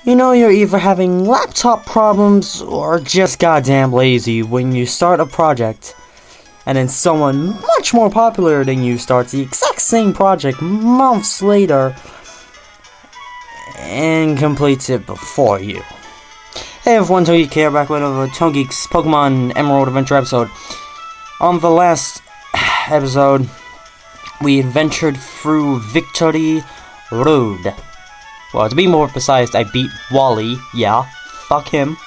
You know you're either having laptop problems or just goddamn lazy when you start a project, and then someone much more popular than you starts the exact same project months later and completes it before you. Hey everyone, ToneGeek here, back with another ToneGeek's Pokemon Emerald Adventure episode. On the last episode, we adventured through Victory Road. Well, to be more precise, I beat Wally. Yeah, fuck him.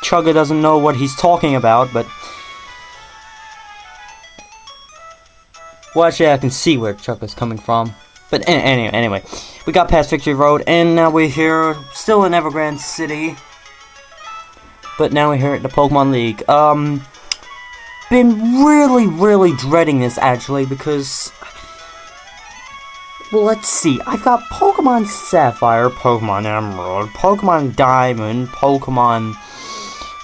Chugga doesn't know what he's talking about, but... well, actually, I can see where Chugga's coming from. But anyway, we got past Victory Road, and now we're here, still in Evergrande City. But now we're here at the Pokemon League. Been really dreading this, actually, because... well, let's see. I've got Pokemon Sapphire, Pokemon Emerald, Pokemon Diamond, Pokemon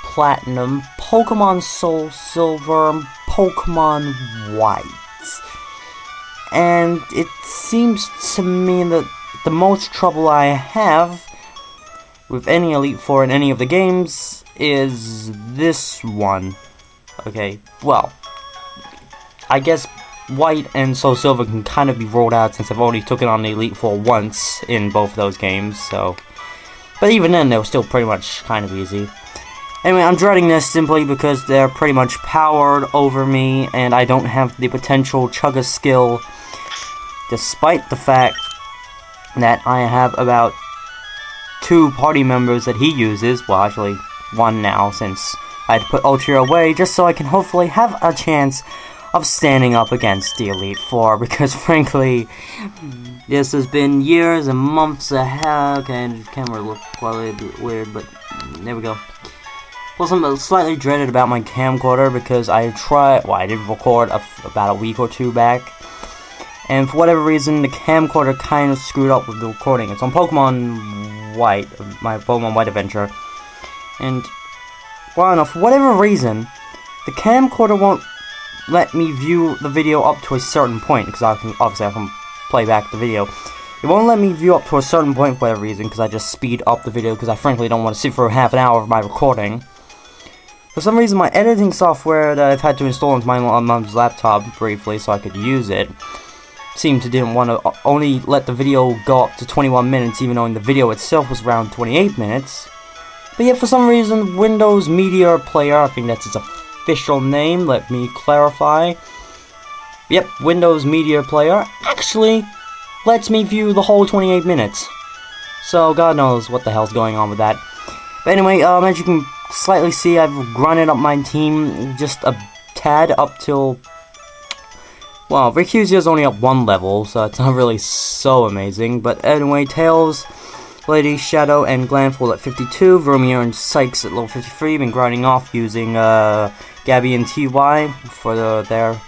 Platinum, Pokemon Soul Silver, Pokemon White. And it seems to me that the most trouble I have with any Elite Four in any of the games is this one. Okay, well, I guess White and Soul Silver can kind of be rolled out since I've already taken on the Elite Four once in both of those games, so... but even then, they were still pretty much kind of easy. Anyway, I'm dreading this simply because they're pretty much powered over me, and I don't have the potential Chugga skill, despite the fact that I have about 2 party members that he uses. Well, actually, 1 now, since I had to put Ultra away, just so I can hopefully have a chance of standing up against the Elite Four, because frankly, this has been years and months ahead. Okay, the camera looked quite a bit weird, but there we go. Plus, I'm slightly dreaded about my camcorder, because I did record about a week or 2 back, and for whatever reason, the camcorder kind of screwed up with the recording. It's on Pokemon White, my Pokemon White adventure, and, well, no, for whatever reason, the camcorder won't let me view the video up to a certain point, because obviously I can play back the video. It won't let me view up to a certain point for whatever reason, because I just speed up the video, because I frankly don't want to sit for half an hour of my recording. For some reason, my editing software that I've had to install into my mom's laptop briefly so I could use it seemed to didn't want to only let the video go up to 21 minutes, even though the video itself was around 28 minutes. But yet, for some reason, Windows Media Player, I think that's its official name, let me clarify. Yep, Windows Media Player actually lets me view the whole 28 minutes. So, God knows what the hell's going on with that. But anyway, as you can slightly see, I've grinded up my team just a tad up till... well, Rayquaza is only up 1 level, so it's not really so amazing. But anyway, Tails, Lady, Shadow, and Glanful at 52, Vermeer and Sykes at level 53, been grinding off using Gabby and TY for their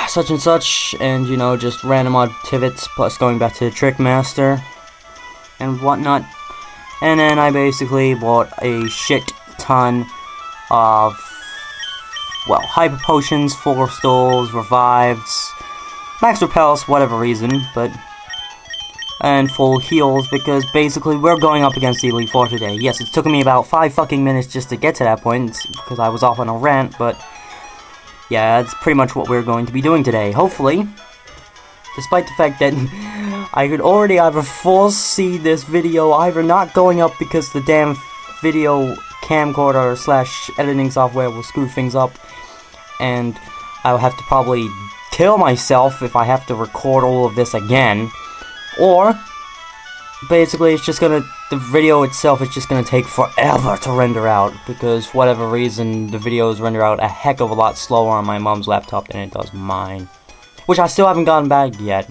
such and such, and you know, just random odd pivots, plus going back to the Trick Master and whatnot. And then I basically bought a shit ton of, well, Hyper Potions, Full Stalls, Revives, Max Repels, whatever reason, but... and full heals, because basically we're going up against the Elite Four today. Yes, it's taken me about 5 fucking minutes just to get to that point, because I was off on a rant, but... yeah, that's pretty much what we're going to be doing today, hopefully. Despite the fact that I could already either foresee this video either not going up because the damn video camcorder / editing software will screw things up, and I'll have to probably kill myself if I have to record all of this again. Or, basically, it's just gonna, the video itself is just gonna take forever to render out, because for whatever reason, the videos render out a heck of a lot slower on my mom's laptop than it does mine. Which I still haven't gotten back yet.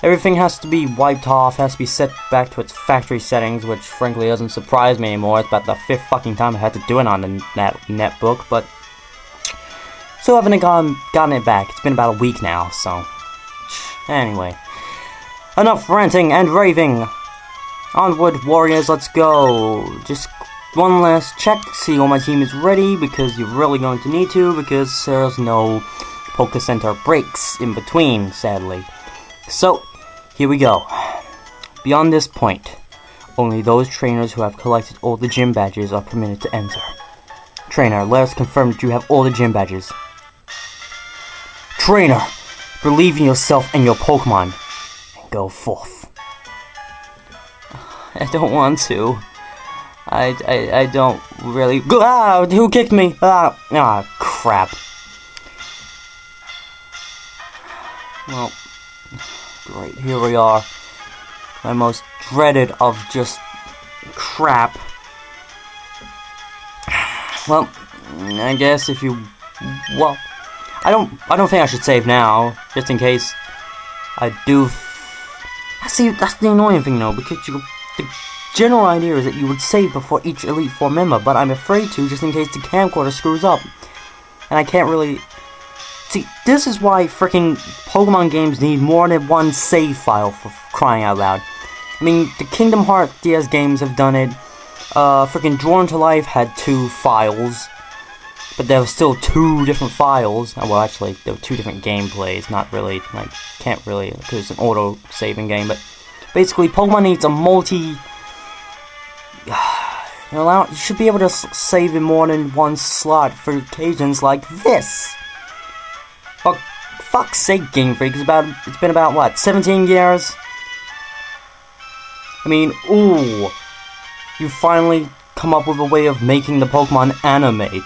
Everything has to be wiped off, has to be set back to its factory settings, which frankly doesn't surprise me anymore. It's about the 5th fucking time I had to do it on the netbook, but still haven't gotten it back. It's been about a week now, so... anyway. Enough ranting and raving! Onward, warriors, let's go! Just one last check to see all my team is ready, because you're really going to need to, because there's no Poké Center breaks in between, sadly. So, here we go. Beyond this point, only those trainers who have collected all the gym badges are permitted to enter. Trainer, let us confirm that you have all the gym badges. Trainer, believe in yourself and your Pokemon, and go forth. I don't want to. I don't really. Ah, who kicked me? Ah, crap. Well, great. Here we are. My most dreaded of just crap. Well, I guess if you. Well, I don't think I should save now, just in case I do. See, that's the annoying thing though, because the general idea is that you would save before each Elite Four member, but I'm afraid to, just in case the camcorder screws up, and I can't really. See, this is why freaking Pokemon games need more than one save file, for crying out loud. I mean, the Kingdom Hearts DS games have done it. Freaking Drawn to Life had 2 files, but there were still 2 different files. Well, actually, there were 2 different gameplays. Not really, like, can't really, because it's an auto-saving game. But basically, Pokemon needs a multi. You should be able to save in more than one slot for occasions like this. For fuck's sake, Game Freak, it's been about, what, 17 years? I mean, ooh, you finally come up with a way of making the Pokemon animate.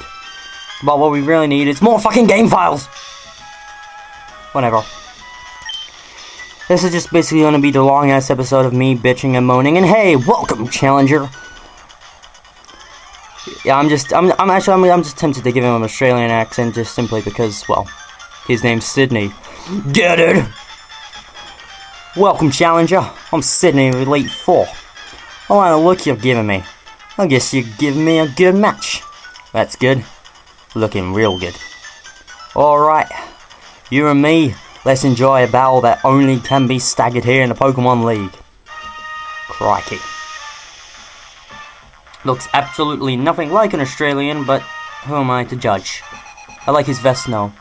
But what we really need is more fucking game files! Whatever. This is just basically gonna be the long-ass episode of me bitching and moaning, and hey, welcome, Challenger! Yeah, I'm just tempted to give him an Australian accent just simply because, well, his name's Sydney. Get it? Welcome, Challenger. I'm Sydney with Elite Four. I like the look you've given me. I guess you've given me a good match. That's good. Looking real good. Alright, you and me, let's enjoy a battle that only can be staggered here in the Pokemon League. Crikey. Looks absolutely nothing like an Australian, but who am I to judge? I like his vest now.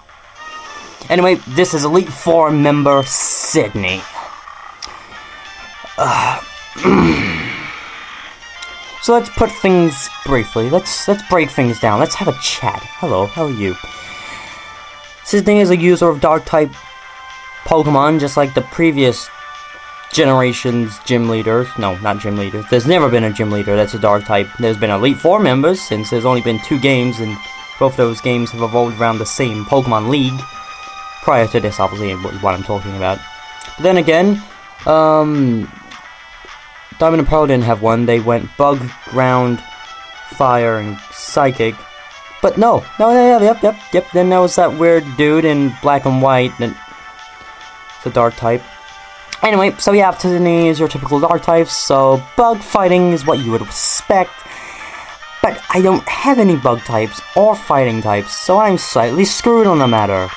Anyway, this is Elite Four member Sydney. So let's put things briefly. Let's break things down. Let's have a chat. Hello, how are you? Sydney is a user of Dark-type Pokemon, just like the previous generation's gym leaders. No, not gym leaders. There's never been a gym leader that's a Dark-type. There's been Elite Four members, since there's only been 2 games, and both those games have evolved around the same Pokemon League. Prior to this, obviously, is what I'm talking about. But then again, Diamond and Pearl didn't have one. They went Bug, Ground, Fire, and Psychic. But no, yep. Then there was that weird dude in Black and White that it's a Dark type. Anyway, so yeah, Sydney is your typical Dark type, so Bug fighting is what you would expect. But I don't have any Bug types or Fighting types, so I'm slightly screwed on the matter.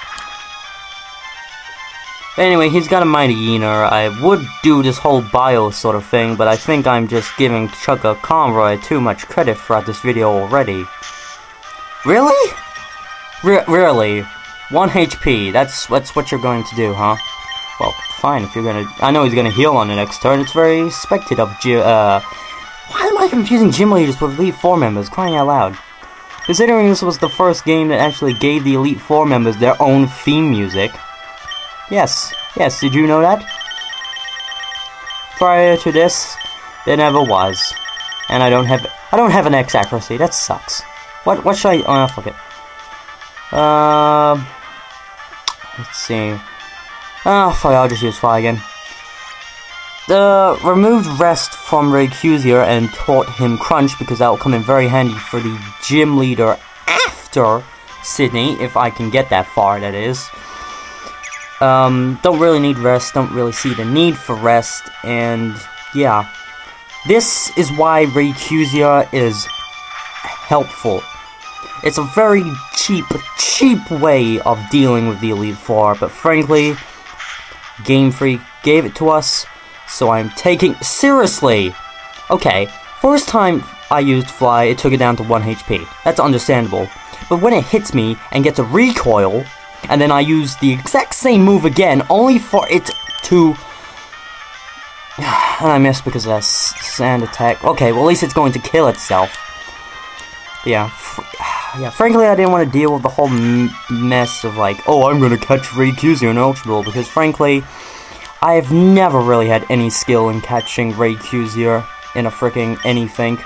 Anyway, he's got a Mighty Eater. I would do this whole bio sort of thing, but I think I'm just giving Chugga Conroy too much credit throughout this video already. Really? Really? 1 HP, that's what you're going to do, huh? Well, fine, if you're gonna... I know he's gonna heal on the next turn, it's very expected of why am I confusing gym leaders with Elite Four members, crying out loud? Considering this was the first game that actually gave the Elite Four members their own theme music. Yes, did you know that? Prior to this, there never was. And I don't have an X accuracy, that sucks. What should I, oh, fuck it. Let's see. Oh, fuck, I'll just use Fly again. Removed Rest from Rayquaza and taught him Crunch, because that will come in very handy for the gym leader after Sydney, if I can get that far, that is. Don't really need Rest, don't really see the need for Rest, and yeah. This is why Rayquaza is helpful. It's a very cheap way of dealing with the Elite Four, but frankly, Game Freak gave it to us, so I'm taking... Seriously! Okay, first time I used Fly, it took it down to 1 HP. That's understandable. But when it hits me and gets a recoil, and then I use the exact same move again, only for it to... And I missed because of that sand attack. Okay, well at least it's going to kill itself. But yeah, yeah. Frankly, I didn't want to deal with the whole mess of like, oh, I'm gonna catch Rayquaza in Ultra Ball, because frankly, I've never really had any skill in catching Rayquaza in a freaking anything.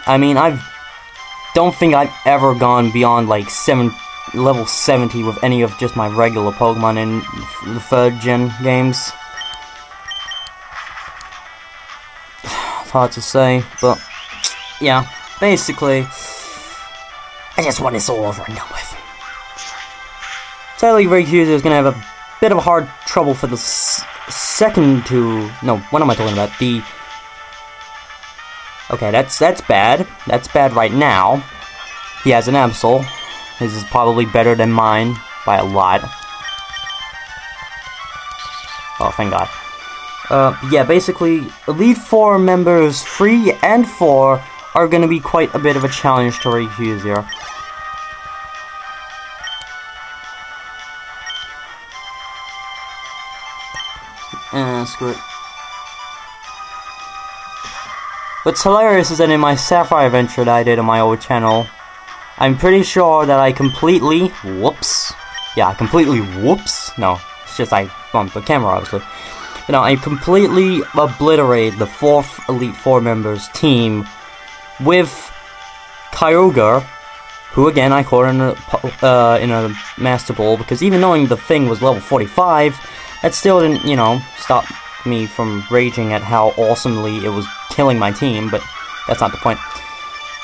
I mean, don't think I've ever gone beyond like level 70 with any of just my regular Pokemon in the 3rd gen games. It's hard to say, but yeah, basically, I just want this all over and done with. Sadly, Rayquaza is gonna have a bit of a hard trouble for the second two. No, what am I talking about? Okay, that's bad. That's bad right now. He has an Absol. His is probably better than mine by a lot. Oh, thank God. Yeah, basically, Elite Four members 3 and 4 are gonna be quite a bit of a challenge to Rayquaza. Screw it. What's hilarious is that in my Sapphire adventure that I did on my old channel, I'm pretty sure that I completely, whoops, no, it's just I bumped the camera obviously, but no, I completely obliterated the 4th Elite Four members team with Kyogre, who again I caught in a Master Ball, because even knowing the thing was level 45, that still didn't, you know, stop me from raging at how awesomely it was killing my team, but that's not the point.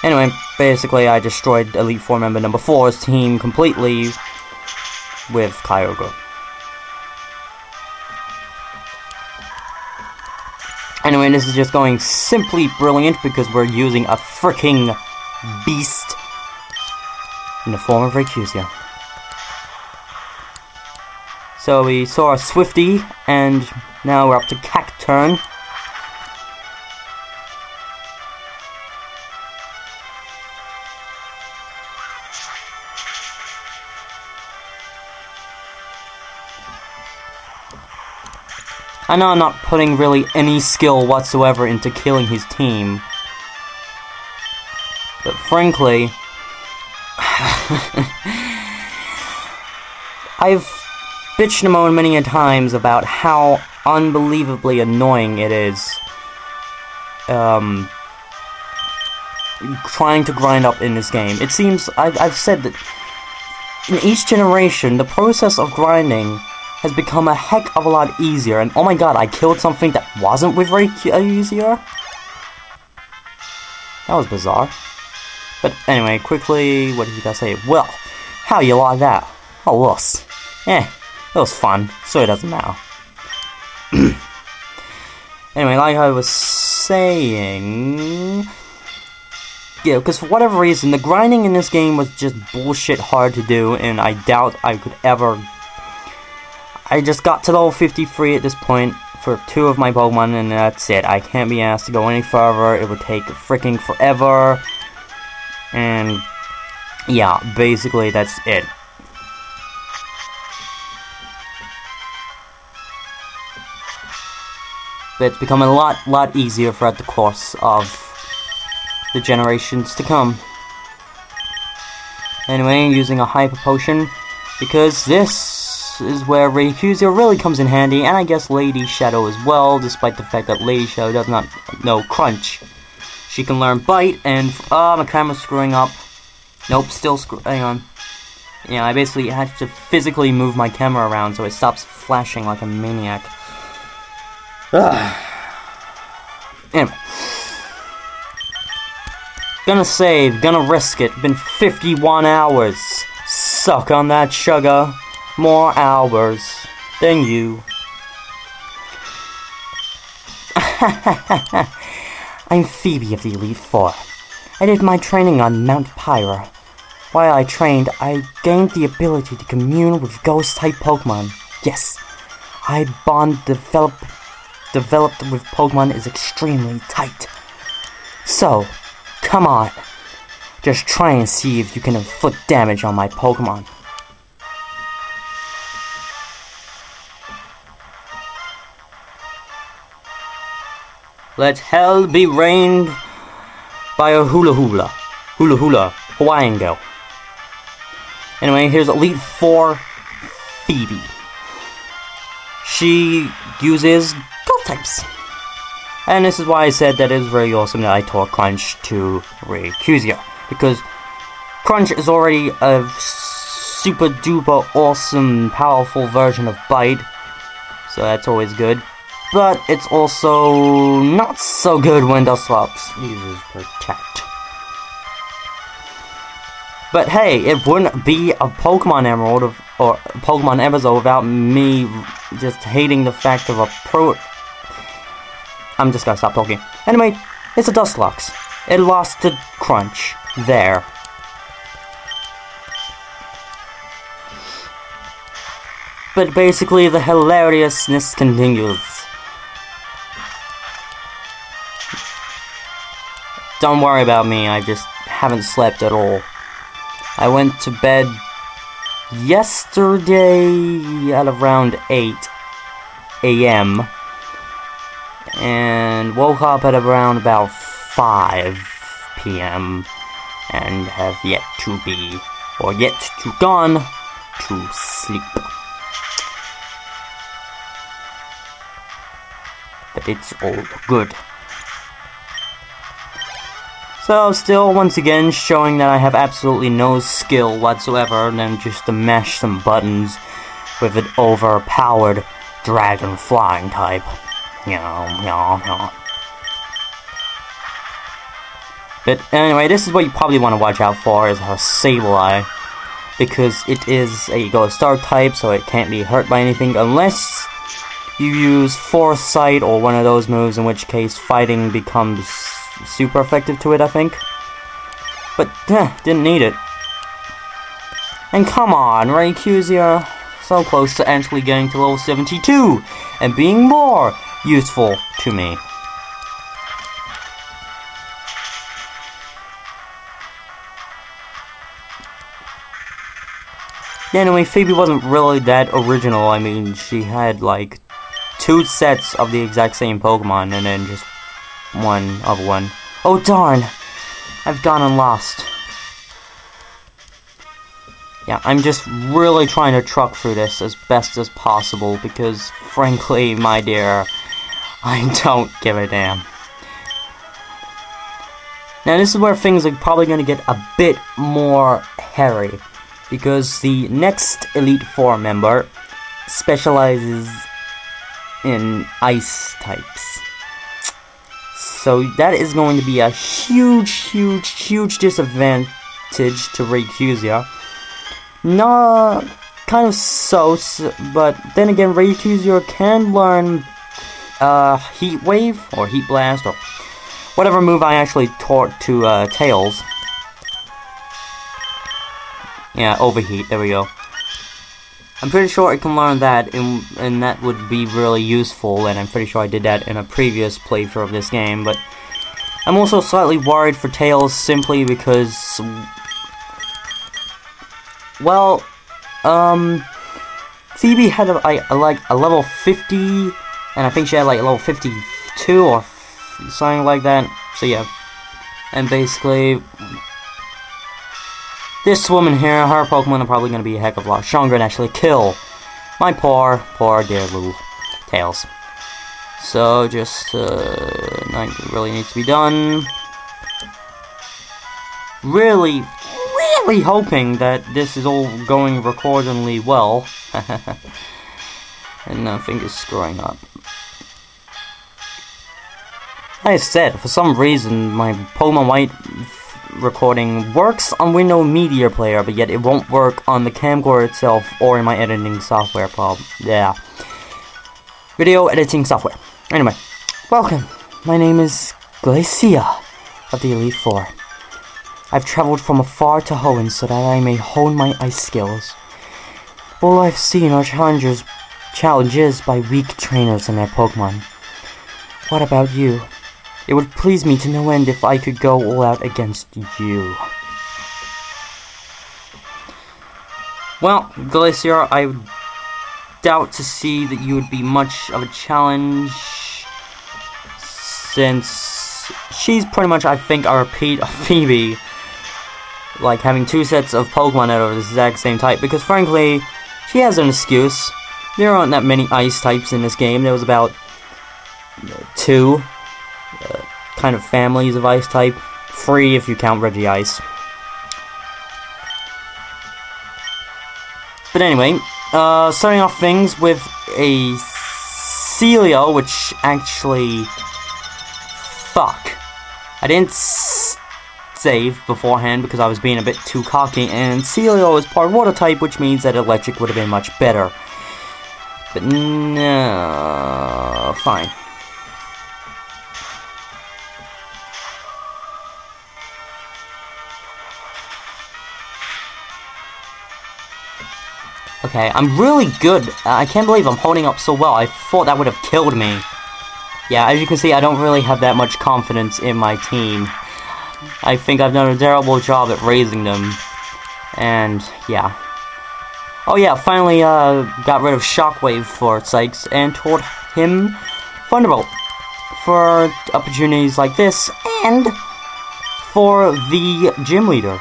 Anyway, basically I destroyed Elite Four member number 4's team completely with Kyogre. Anyway, this is just going simply brilliant because we're using a freaking beast in the form of Rayquaza. So we saw a Swifty, and now we're up to Cacturn. I know I'm not putting really any skill whatsoever into killing his team, but frankly, I've bitched and moaned many a times about how unbelievably annoying it is trying to grind up in this game. It seems, I've said that in each generation, the process of grinding has become a heck of a lot easier, and oh my god, I killed something that wasn't with Rayquaza? That was bizarre. But anyway, quickly, what did you guys say? Well, how you like that? Oh, wuss. It was fun, so it doesn't matter. Anyway, like I was saying, yeah, because for whatever reason, the grinding in this game was just bullshit hard to do, and I doubt I could ever. I just got to level 53 at this point for 2 of my Pokemon, and that's it. I can't be asked to go any further. It would take freaking forever, and yeah, basically that's it. But it's become a lot easier throughout the course of the generations to come. Anyway, using a Hyper Potion, because this is where Rayquaza really comes in handy, and I guess Lady Shadow as well, despite the fact that Lady Shadow does not know Crunch. She can learn Bite, and my camera's screwing up. Nope, still hang on. Yeah, I basically had to physically move my camera around so it stops flashing like a maniac. Anyway. Gonna save, gonna risk it. Been 51 hours. Suck on that sugar. More hours than you. I'm Phoebe of the Elite Four. I did my training on Mount Pyra. While I trained, I gained the ability to commune with ghost-type Pokemon. Yes, my bond developed with Pokemon is extremely tight. So, come on. Just try and see if you can inflict damage on my Pokemon. Let hell be rained by a hula hula. Hula hula. Hawaiian girl. Anyway, here's Elite 4 Phoebe. She uses Ghost types. And this is why I said that it is very awesome that I taught Crunch to Rayquaza. Because Crunch is already a super duper awesome powerful version of Bite. So that's always good. But it's also not so good when Dusclops uses Protect. But hey, it wouldn't be a Pokemon Emerald or Pokemon episode without me just hating the fact of a I'm just gonna stop talking. Anyway, it's a Dusclops. It lost to Crunch. There. But basically, the hilariousness continues. Don't worry about me, I just haven't slept at all. I went to bed yesterday at around 8 AM. And woke up at around about 5 PM. And have yet to be, or yet to gone, to sleep. But it's all good. So, still, once again, showing that I have absolutely no skill whatsoever than just to mash some buttons with an overpowered dragon flying type. But anyway, this is what you probably want to watch out for, is her Sableye. Because it is a Ghost Dark type, so it can't be hurt by anything unless you use Foresight or one of those moves, in which case fighting becomes super effective to it, I think. But, didn't need it. And come on, Rayquaza, so close to actually getting to level 72, and being more useful to me. Anyway, Phoebe wasn't really that original. I mean, she had like 2 sets of the exact same Pokemon, and then just one other one. Oh darn! I've gone and lost. Yeah, I'm just really trying to truck through this as best as possible, because frankly, my dear, I don't give a damn. Now this is where things are probably going to get a bit more hairy, because the next Elite Four member specializes in Ice types. So that is going to be a huge disadvantage to Rayquaza. No, kind of so, but then again, Rayquaza can learn Heat Wave, or Heat Blast, or whatever move I actually taught to Tails. Yeah, Overheat, there we go. I'm pretty sure I can learn that, and that would be really useful, and I'm pretty sure I did that in a previous playthrough of this game, but I'm also slightly worried for Tails simply because, well, Phoebe had like a level 50, and I think she had like a level 52 or something like that, so yeah. And basically, this woman here, her Pokemon are probably going to be a heck of a lot stronger and actually kill my poor dear little Tails. So, just, nothing really needs to be done. Really hoping that this is all going accordingly well. And nothing is screwing up. Like I said, for some reason, my Pokemon White recording works on Windows Media Player, but yet it won't work on the camcorder itself or in my editing software video editing software. Anyway, welcome. My name is Glacia of the Elite Four. I've traveled from afar to Hoenn so that I may hone my ice skills. All I've seen are challenges by weak trainers and their Pokemon. What about you? It would please me to no end if I could go all out against you. Well, Glacier, I doubt to see that you would be much of a challenge. since she's pretty much, I think, a repeat of Phoebe, like having 2 sets of Pokemon that are the exact same type, because frankly, she has an excuse. There aren't that many ice types in this game. There was about 2 kind of families of ice type, 3 if you count Regice. But anyway, starting off things with a Celio, which actually... Fuck. I didn't save beforehand because I was being a bit too cocky, and Celio is part water type, which means that electric would have been much better. But no... Fine. Okay, I'm really good. I can't believe I'm holding up so well. I thought that would have killed me. Yeah, as you can see, I don't really have that much confidence in my team. I think I've done a terrible job at raising them. And, yeah. Oh yeah, finally got rid of Shockwave for Sykes and taught him Thunderbolt for opportunities like this, and for the gym leader.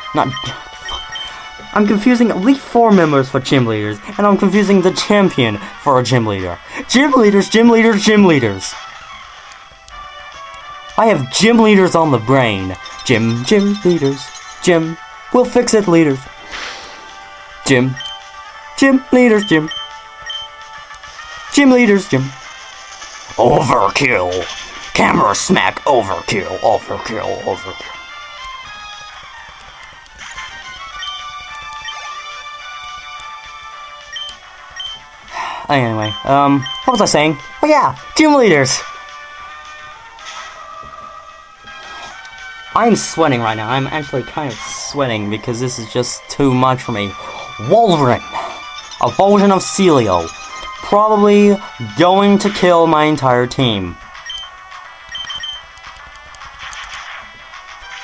I'm confusing Elite 4 members for gym leaders, and I'm confusing the champion for a gym leader. Gym leaders, gym leaders, gym leaders. I have gym leaders on the brain. Gym leaders, gym. We'll fix it, leaders. Gym leaders, gym. Gym leaders, gym. Overkill. Camera smack, overkill, overkill, overkill. Anyway, what was I saying? Oh yeah, gym leaders! I'm sweating right now. I'm actually kind of sweating because this is just too much for me. Wolverine! A version of Celio. Probably going to kill my entire team.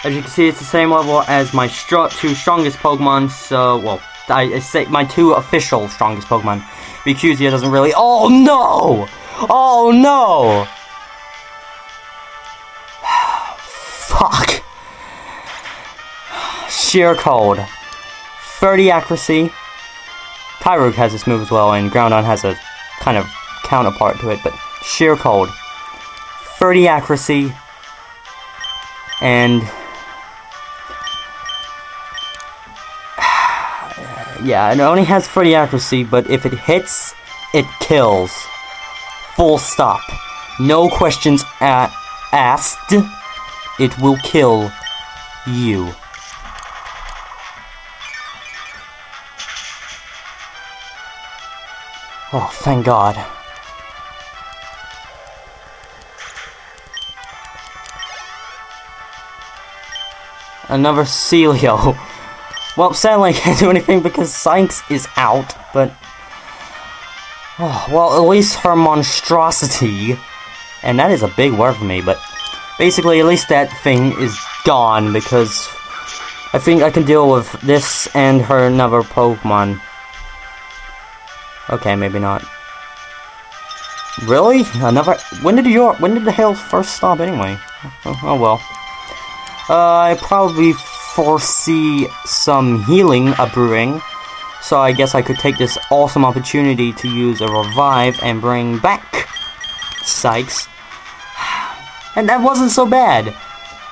As you can see, it's the same level as my 2 strongest Pokemon, so, well, I say my 2 official strongest Pokemon. Rayquaza doesn't really... Oh no! Oh no! Fuck. Sheer Cold. 30 accuracy. Pyroke has this move as well, and Groudon has a kind of counterpart to it, but Sheer Cold. 30 accuracy. And... yeah, it only has 30 accuracy, but if it hits, it kills. Full stop. No questions asked. It will kill you. Oh, thank God. Another Celio. Well, sadly I can't do anything because Sykes is out, but... oh, well, at least her monstrosity, and that is a big word for me, but basically at least that thing is gone because I think I can deal with this and her another Pokemon. Okay, maybe not. Really? Another... when did the hail first stop anyway? Oh well. I probably foresee some healing brewing, so I guess I could take this awesome opportunity to use a revive and bring back Sykes. And that wasn't so bad.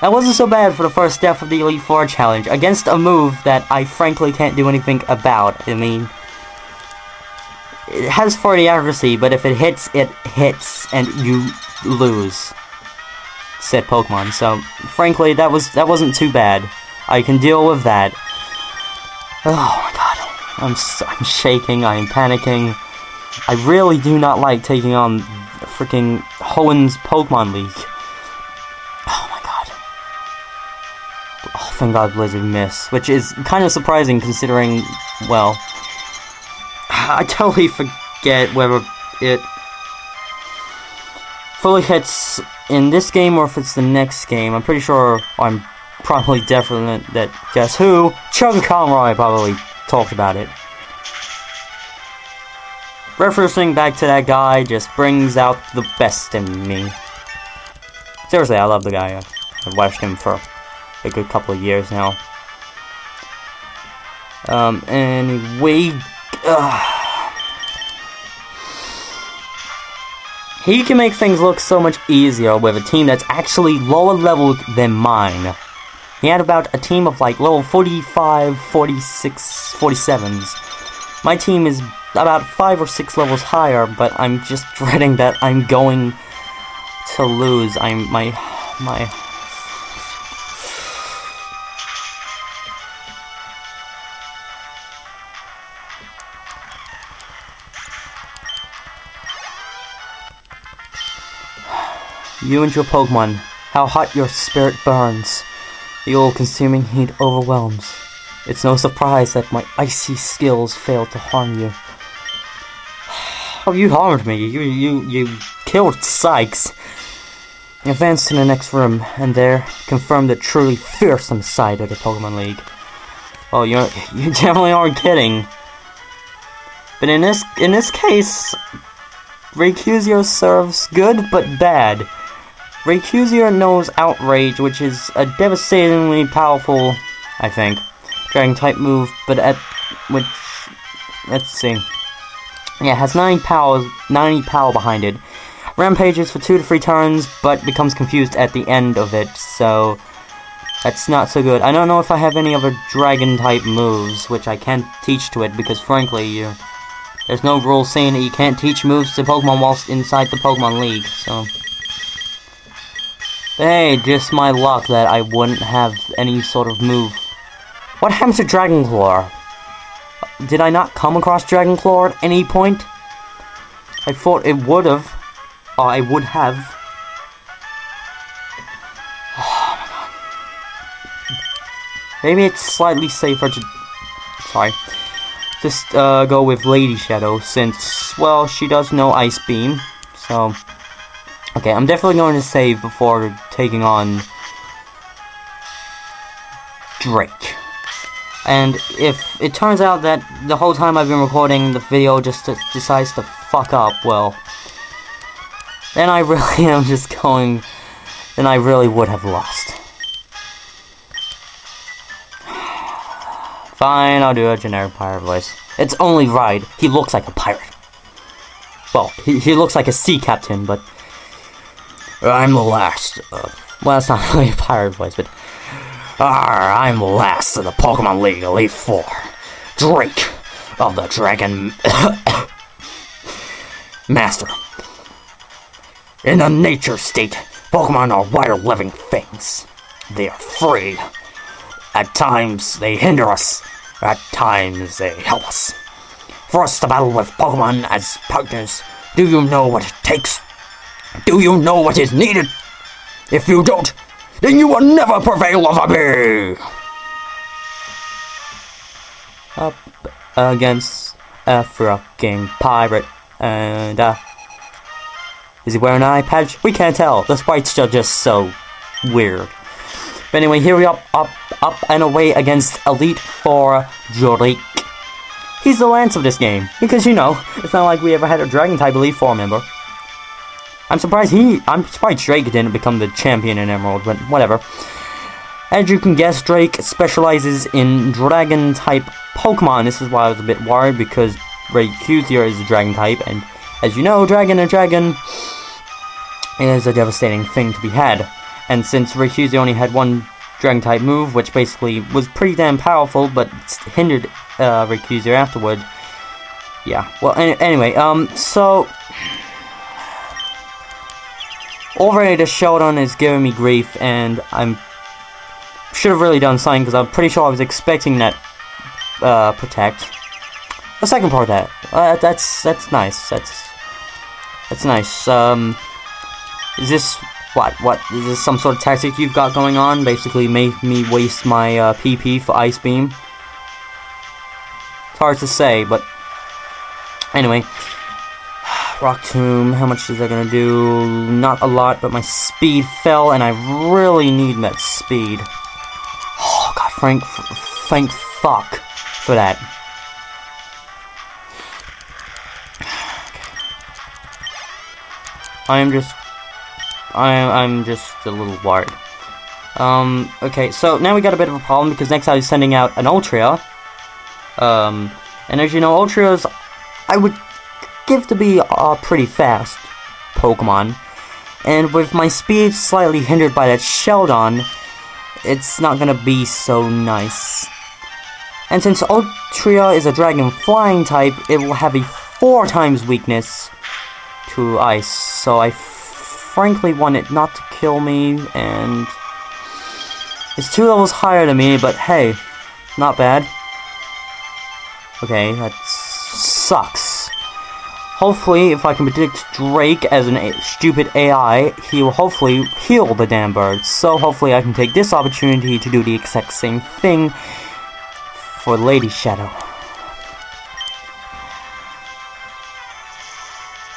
That wasn't so bad for the first step of the Elite Four challenge against a move that I frankly can't do anything about. I mean, it has 40 accuracy, but if it hits, and you lose said Pokemon. So frankly, that wasn't too bad. I can deal with that. Oh my God, I'm shaking. I am panicking. I really do not like taking on freaking Hoenn's Pokemon League. Oh my God. Oh, thank God Blizzard missed, which is kind of surprising considering, well, I totally forget whether it fully hits in this game or if it's the next game. I'm pretty sure, I'm probably definite that, guess who? Chugga Conroy probably talked about it. Referencing back to that guy just brings out the best in me. Seriously, I love the guy. I've watched him for a good couple of years now. Anyway, he can make things look so much easier with a team that's actually lower leveled than mine. He had about a team of like level 45, 46, 47s. My team is about 5 or 6 levels higher, but I'm just dreading that I'm going to lose. You and your Pokemon, how hot your spirit burns. The all-consuming heat overwhelms. It's no surprise that my icy skills failed to harm you. Oh, you harmed me. You killed Sykes. Advance to the next room, and there confirm the truly fearsome side of the Pokemon League. Oh, you definitely aren't kidding. But in this case, Rayquaza serves good but bad. Rayquaza knows Outrage, which is a devastatingly powerful, I think, Dragon-type move, but let's see. Yeah, it has 90 power behind it. Rampages for 2 to 3 turns, but becomes confused at the end of it, so that's not so good. I don't know if I have any other Dragon-type moves, which I can't teach to it, because frankly, there's no rule saying that you can't teach moves to Pokemon whilst inside the Pokemon League, so... But hey, just my luck that I wouldn't have any sort of move. What happened to Dragon Claw? Did I not come across Dragon Claw at any point? I thought it would have. Or I would have. Oh my god. Maybe it's slightly safer to... Sorry. Just go with Lady Shadow since, well, she does know Ice Beam. So... Okay, I'm definitely going to save before taking on Drake. And if it turns out that the whole time I've been recording the video just decides to fuck up, well, then I really am just going, then I really would have lost. Fine, I'll do a generic pirate voice. It's only right, he looks like a pirate. Well, he looks like a sea captain, but... I'm the last, well, that's not really a pirate voice, but... I'm the last of the Pokemon League Elite Four. Drake of the Dragon... Master. In a nature state, Pokemon are wild living things. They are free. At times, they hinder us. At times, they help us. For us to battle with Pokemon as partners, do you know what it takes? Do you know what is needed? If you don't, then you will never prevail over me! Up against a fucking pirate, and is he wearing an eye patch? We can't tell. The sprites are just so weird. But anyway, here we are, up and away against Elite Four Drake. He's the Lance of this game, because you know, it's not like we ever had a Dragon-type Elite Four member. I'm surprised Drake didn't become the champion in Emerald, but whatever. As you can guess, Drake specializes in Dragon-type Pokemon. This is why I was a bit worried, because Rayquaza is a Dragon-type, and as you know, Dragon is a devastating thing to be had. And since Rayquaza only had one Dragon-type move, which basically was pretty damn powerful, but hindered Rayquaza afterward. Yeah, well, anyway, so... Already the Sheldon is giving me grief, and should have really done something, because I'm pretty sure I was expecting that, Protect. The second part of that, that's nice, that's nice. Is this, what, is this some sort of tactic you've got going on? Basically make me waste my, PP for Ice Beam? It's hard to say, but, anyway. Rock Tomb, how much is that gonna do? Not a lot, but my speed fell, and I really need that speed. Oh god, thank fuck for that. I am just I'm just a little worried. Okay, so now we got a bit of a problem because next I was sending out an Ultria. And as you know, Ultrias I would give to be pretty fast Pokemon. And with my speed slightly hindered by that Sheldon, it's not gonna be so nice. And since Ultria is a Dragon Flying type, it will have a 4 times weakness to Ice. So I frankly want it not to kill me, and it's 2 levels higher than me, but hey, not bad. Okay, that sucks. Hopefully, if I can predict Drake as a stupid AI, he will hopefully heal the damn bird. So hopefully I can take this opportunity to do the exact same thing for Lady Shadow.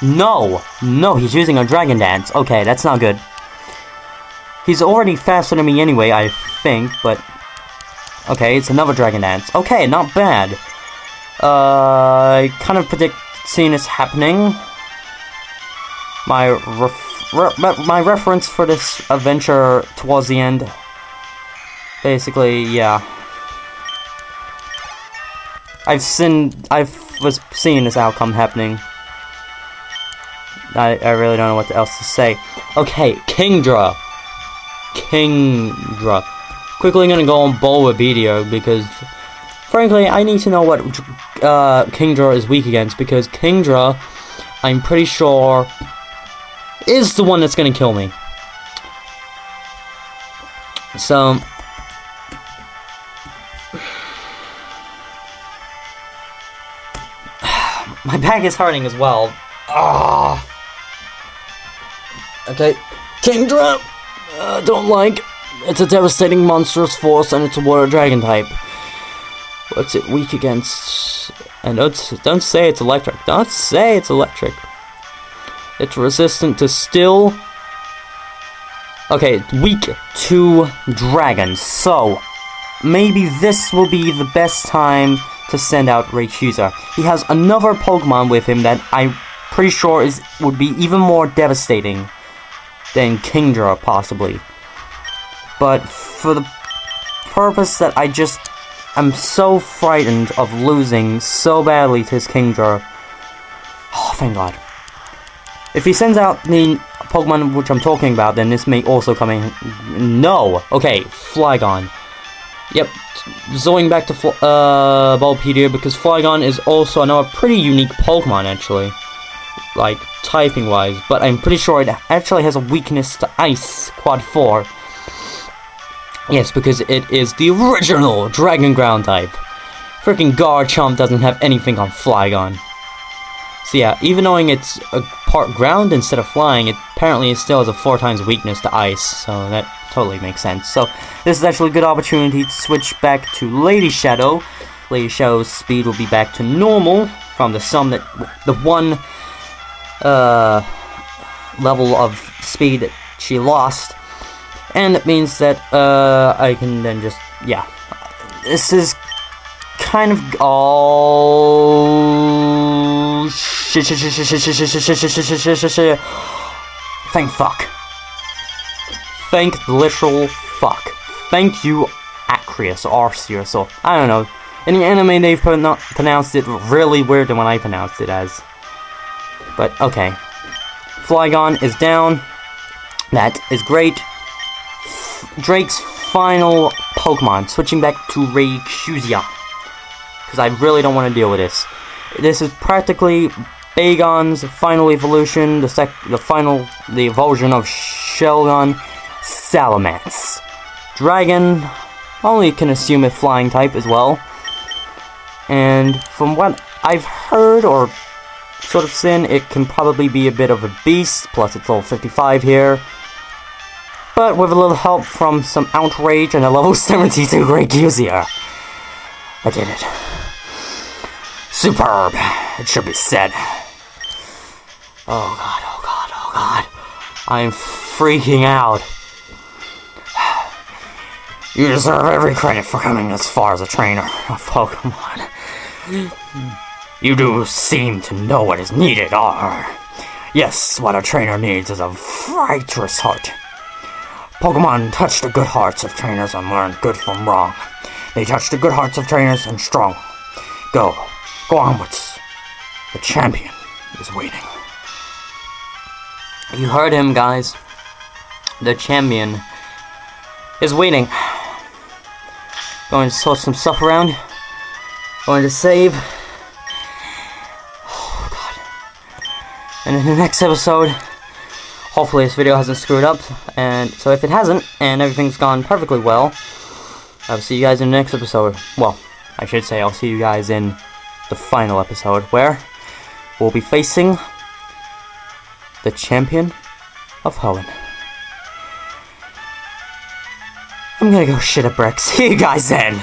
No! No, he's using a Dragon Dance. Okay, that's not good. He's already faster than me anyway, I think, but... Okay, it's another Dragon Dance. Okay, not bad. I kind of predict seeing this happening. My reference for this adventure towards the end, basically, yeah. I was seeing this outcome happening. I really don't know what else to say. Okay, Kingdra. Quickly gonna go on Bulbapedia because, frankly, I need to know what Kingdra is weak against, because Kingdra, I'm pretty sure, is the one that's gonna kill me. So, my back is hurting as well. Ah. Okay, Kingdra, don't like. It's a devastating monstrous force, and it's a water dragon type. What's it weak against? And don't say it's electric. Don't say it's electric. It's resistant to still. Okay, weak to dragons. So maybe this will be the best time to send out Rayquaza. He has another Pokemon with him that I'm pretty sure would be even more devastating than Kingdra, possibly. But for the purpose that I'm so frightened of losing so badly to his Kingdra. Oh, thank God. If he sends out the Pokemon which I'm talking about, then this may also come in. No! Okay, Flygon. Yep, zooming back to Bulbapedia, because Flygon is also another pretty unique Pokemon, actually. Like, typing-wise. But I'm pretty sure it actually has a weakness to Ice, Quad 4. Yes, because it is the original Dragon Ground type. Freaking Garchomp doesn't have anything on Flygon. So yeah, even knowing it's a part ground instead of flying, it apparently still has a 4 times weakness to ice, so that totally makes sense. So this is actually a good opportunity to switch back to Lady Shadow. Lady Shadow's speed will be back to normal from the one level of speed that she lost. And it means that I can then just, yeah. This is kind of, oh, shit. Thank fuck. Thank literal fuck. Thank you, Acreus, or Arceus, or, I don't know. In the anime, they've pronounced it really weird than what I pronounced it as. But, okay. Flygon is down. That is great. Drake's final Pokemon, switching back to Rayquaza, because I really don't want to deal with this. This is practically Bagon's final evolution, the evolution of Sheldon Salamence. Dragon, only can assume a flying type as well. And from what I've heard or sort of seen, it can probably be a bit of a beast, plus it's level 55 here. But with a little help from some Outrage and a level 72 Rayquaza, I did it. Superb, it should be said. Oh god, oh god, oh god. I am freaking out. You deserve every credit for coming as far as a trainer of Pokemon. You do seem to know what is needed, or Yes, what a trainer needs is a vigorous heart. Pokemon touch the good hearts of trainers and learn good from wrong. They touch the good hearts of trainers and strong. Go onwards. The champion is waiting. You heard him, guys. The champion is waiting. Going to sort some stuff around. Going to save. Oh, God. And in the next episode, hopefully this video hasn't screwed up. And so if it hasn't, and everything's gone perfectly well, I'll see you guys in the next episode. Well, I should say I'll see you guys in the final episode, where we'll be facing the champion of Hoenn. I'm gonna go shit a brick. See you guys then!